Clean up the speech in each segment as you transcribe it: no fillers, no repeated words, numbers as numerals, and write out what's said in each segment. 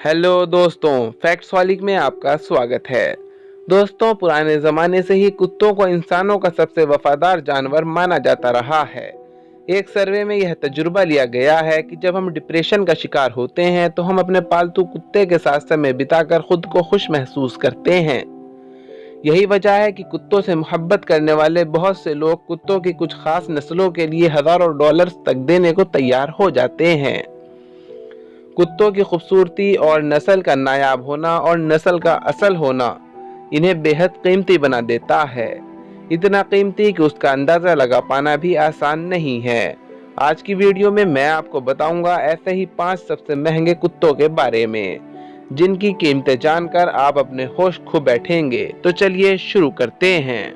Hello दोस्तों, facts वाली में आपका स्वागत है। दोस्तों, पुराने ज़माने से ही कुत्तों को इंसानों का सबसे वफादार जानवर माना जाता रहा है। एक सर्वे में यह तजुर्बा लिया गया है कि जब हम डिप्रेशन का शिकार होते हैं तो हम अपने पालतू कुत्ते के साथ समय बिताकर खुद को खुश महसूस करते हैं। यही वजह है कि कुत्तों से मोहब्बत करने वाले बहुत से लोग कुत्तों की कुछ खास नस्लों के लिए हज़ारों डॉलर्स तक देने को तैयार हो जाते हैं। कुत्तों की खूबसूरती और नस्ल का नायाब होना और नस्ल का असल होना इन्हें बेहद कीमती बना देता है। इतना कीमती कि उसका अंदाज़ा लगा पाना भी आसान नहीं है। आज की वीडियो में मैं आपको बताऊंगा ऐसे ही 5 सबसे महंगे कुत्तों के बारे में, जिनकी कीमतें जानकर आप अपने होश खो बैठेंगे। तो चलिए शुरू करते हैं।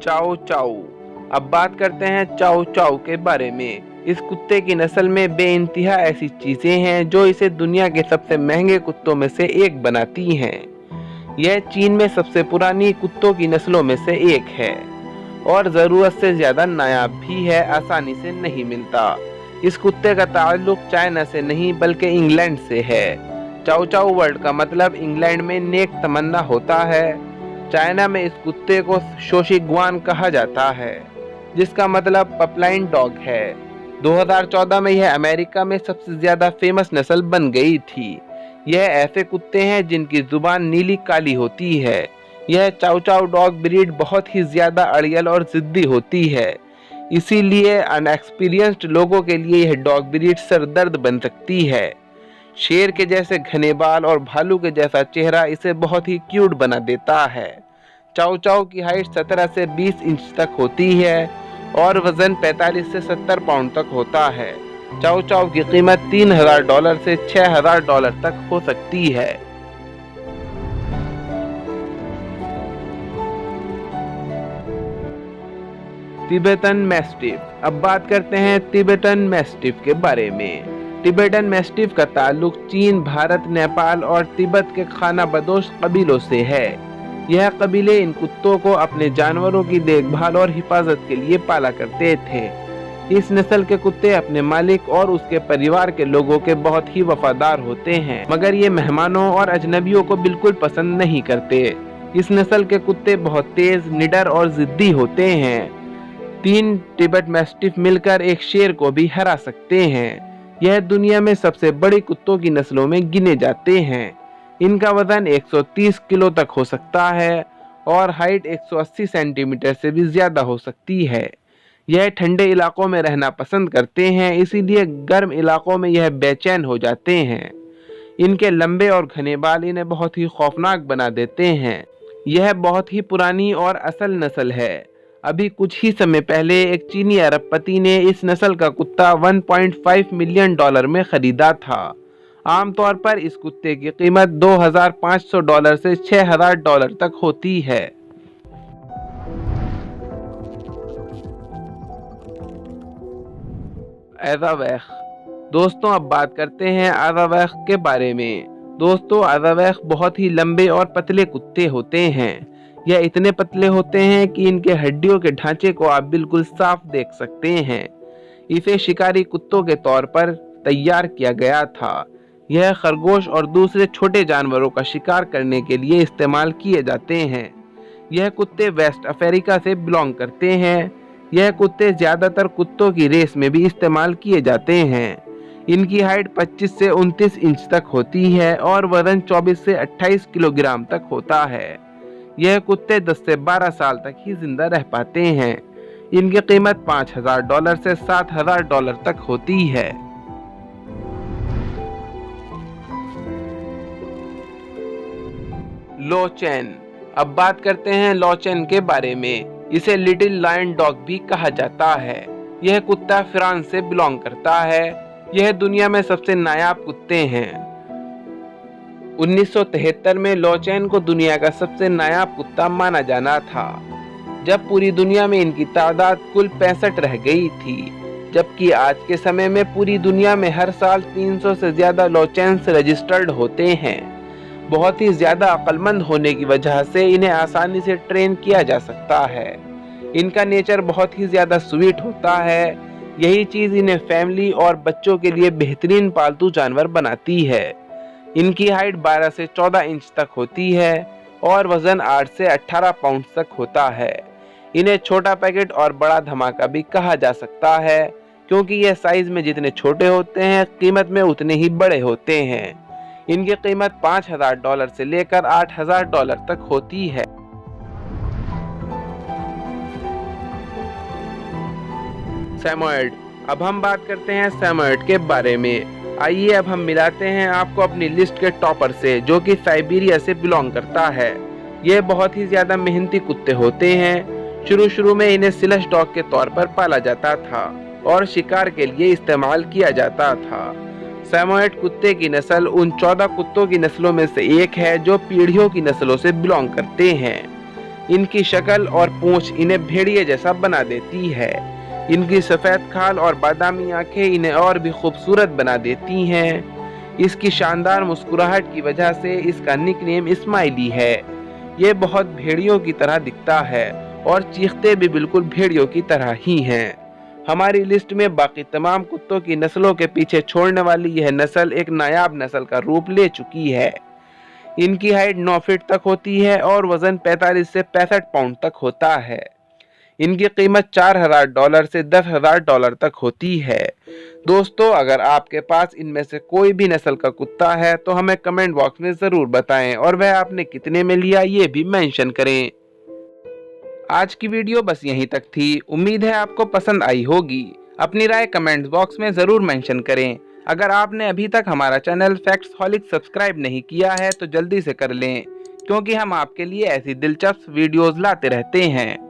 चाओ चाओ। अब बात करते हैं चाओ चाओ के बारे में। इस कुत्ते की नस्ल में बेइंतहा ऐसी चीजें हैं जो इसे दुनिया के सबसे महंगे कुत्तों में से एक बनाती हैं। यह चीन में सबसे पुरानी कुत्तों की नस्लों में से एक है और ज़रूरत से ज़्यादा नायाब भी है, आसानी से नहीं मिलता। इस कुत्ते का ताल्लुक चाइना से नहीं बल्कि इंग्लैंड से है। चाओ चाओ वर्ड का मतलब इंग्लैंड में नेक तमन्ना होता है। चाइना में इस कुत्ते को शोशिगुआन कहा जाता है, जिसका मतलब पपलाइन डॉग है। 2014 में यह अमेरिका में सबसे ज़्यादा फेमस नस्ल बन गई थी। यह ऐसे कुत्ते हैं जिनकी जुबान नीली काली होती है। यह चाओ चाओ डॉग ब्रीड बहुत ही ज़्यादा अड़ियल और ज़िद्दी होती है, इसीलिए अनएक्सपीरियंस्ड लोगों के लिए यह डॉग ब्रीड सरदर्द बन सकती है। शेर के जैसे घने बाल और भालू के जैसा चेहरा इसे बहुत ही क्यूट बना देता है। चाओ चाओ की हाइट 17 से 20 इंच तक होती है और वजन 45 से 70 पाउंड तक होता है। चाओ चाओ की कीमत $3000 से $6000 तक हो सकती है। Tibetan mastiff. अब बात करते हैं तिब्बतन मैस्टिफ के बारे में। तिब्बतन मैस्टिफ का ताल्लुक चीन, भारत, नेपाल और तिब्बत के खानाबदोश कबीलों से है। यह कबीले इन कुत्तों को अपने जानवरों की देखभाल और हिफाजत के लिए पाला करते थे। इस नस्ल के कुत्ते अपने मालिक और उसके परिवार के लोगों के बहुत ही वफादार होते हैं, मगर ये मेहमानों और अजनबियों को बिल्कुल पसंद नहीं करते। इस नस्ल के कुत्ते बहुत तेज, निडर और जिद्दी होते हैं। 3 तिब्बत मैस्टिफ मिलकर एक शेर को भी हरा सकते हैं। यह दुनिया में सबसे बड़ी कुत्तों की नस्लों में गिने जाते हैं। इनका वजन 130 किलो तक हो सकता है और हाइट 180 सेंटीमीटर से भी ज़्यादा हो सकती है। यह ठंडे इलाकों में रहना पसंद करते हैं, इसीलिए गर्म इलाकों में यह बेचैन हो जाते हैं। इनके लंबे और घने बाल इन्हें बहुत ही खौफनाक बना देते हैं। यह बहुत ही पुरानी और असल नस्ल है। अभी कुछ ही समय पहले एक चीनी अरबपति ने इस नस्ल का कुत्ता $1.5 मिलियन में खरीदा था। आमतौर पर इस कुत्ते की कीमत $2500 से $6000 तक होती है। एज़ावेख। दोस्तों, अब बात करते हैं एज़ावेख के बारे में। दोस्तों, एज़ावेख बहुत ही लंबे और पतले कुत्ते होते हैं। यह इतने पतले होते हैं कि इनके हड्डियों के ढांचे को आप बिल्कुल साफ देख सकते हैं। इसे शिकारी कुत्तों के तौर पर तैयार किया गया था। यह खरगोश और दूसरे छोटे जानवरों का शिकार करने के लिए इस्तेमाल किए जाते हैं। यह कुत्ते वेस्ट अफ्रीका से बिलोंग करते हैं। यह कुत्ते ज़्यादातर कुत्तों की रेस में भी इस्तेमाल किए जाते हैं। इनकी हाइट 25 से 29 इंच तक होती है और वजन 24 से 28 किलोग्राम तक होता है। यह कुत्ते 10 से 12 साल तक ही जिंदा रह पाते हैं। इनकी कीमत $5000 से $7000 तक होती है। लोचेन। अब बात करते हैं लोचेन के बारे में। इसे लिटिल लायन डॉग भी कहा जाता है। यह कुत्ता फ्रांस से बिलोंग करता है। यह दुनिया में सबसे नायाब कुत्ते हैं। 1973 में लोचेन को दुनिया का सबसे नायाब कुत्ता माना जाना था, जब पूरी दुनिया में इनकी तादाद कुल 65 रह गई थी। जबकि आज के समय में पूरी दुनिया में हर साल 300 से ज्यादा लॉचेंस रजिस्टर्ड होते हैं। बहुत ही ज्यादा अक्लमंद होने की वजह से इन्हें आसानी से ट्रेन किया जा सकता है। इनका नेचर बहुत ही ज्यादा स्वीट होता है। यही चीज इन्हें फैमिली और बच्चों के लिए बेहतरीन पालतू जानवर बनाती है। इनकी हाइट 12 से 14 इंच तक होती है और वजन 8 से 18 पाउंड तक होता है। इन्हें छोटा पैकेट और बड़ा धमाका भी कहा जा सकता है, क्योंकि ये साइज में जितने छोटे होते हैं कीमत में उतने ही बड़े होते हैं। इनकी कीमत $5000 से लेकर $8000 तक होती है। सैमोयड। अब हम बात करते हैं सैमोयड के बारे में। आइए अब हम मिलाते हैं आपको अपनी लिस्ट के टॉपर से, जो कि साइबेरिया से बिलोंग करता है। ये बहुत ही ज्यादा मेहनती कुत्ते होते हैं। शुरू में इन्हें सिलश डॉग के तौर पर पाला जाता था और शिकार के लिए इस्तेमाल किया जाता था। सैमोयड कुत्ते की नस्ल उन 14 कुत्तों की नस्लों में से एक है जो पीढ़ियों की नस्लों से बिलोंग करते हैं। इनकी शक्ल और पूंछ इन्हें भेड़िए जैसा बना देती है। इनकी सफेद खाल और बादामी आंखें इन्हें और भी खूबसूरत बना देती हैं। इसकी शानदार मुस्कुराहट की वजह से इसका निकनेम स्माइली है। ये बहुत भेड़ियों की तरह दिखता है और चीखते भी बिल्कुल भेड़ियों की तरह ही हैं। हमारी लिस्ट में बाकी तमाम कुत्तों की नस्लों के पीछे छोड़ने वाली यह नस्ल एक नायाब नस्ल का रूप ले चुकी है। इनकी हाइट 9 फीट तक होती है और वजन 45 से 65 पाउंड तक होता है। इनकी कीमत $4000 से $10,000 तक होती है। दोस्तों, अगर आपके पास इनमें से कोई भी नस्ल का कुत्ता है तो हमें कमेंट बॉक्स में जरूर बताएं और वह आपने कितने में लिया ये भी मेंशन करें। आज की वीडियो बस यहीं तक थी। उम्मीद है आपको पसंद आई होगी। अपनी राय कमेंट बॉक्स में जरूर मेंशन करें। अगर आपने अभी तक हमारा चैनल फैक्ट्सहॉलिक सब्सक्राइब नहीं किया है तो जल्दी से कर लें, क्योंकि हम आपके लिए ऐसी दिलचस्प वीडियोस लाते रहते हैं।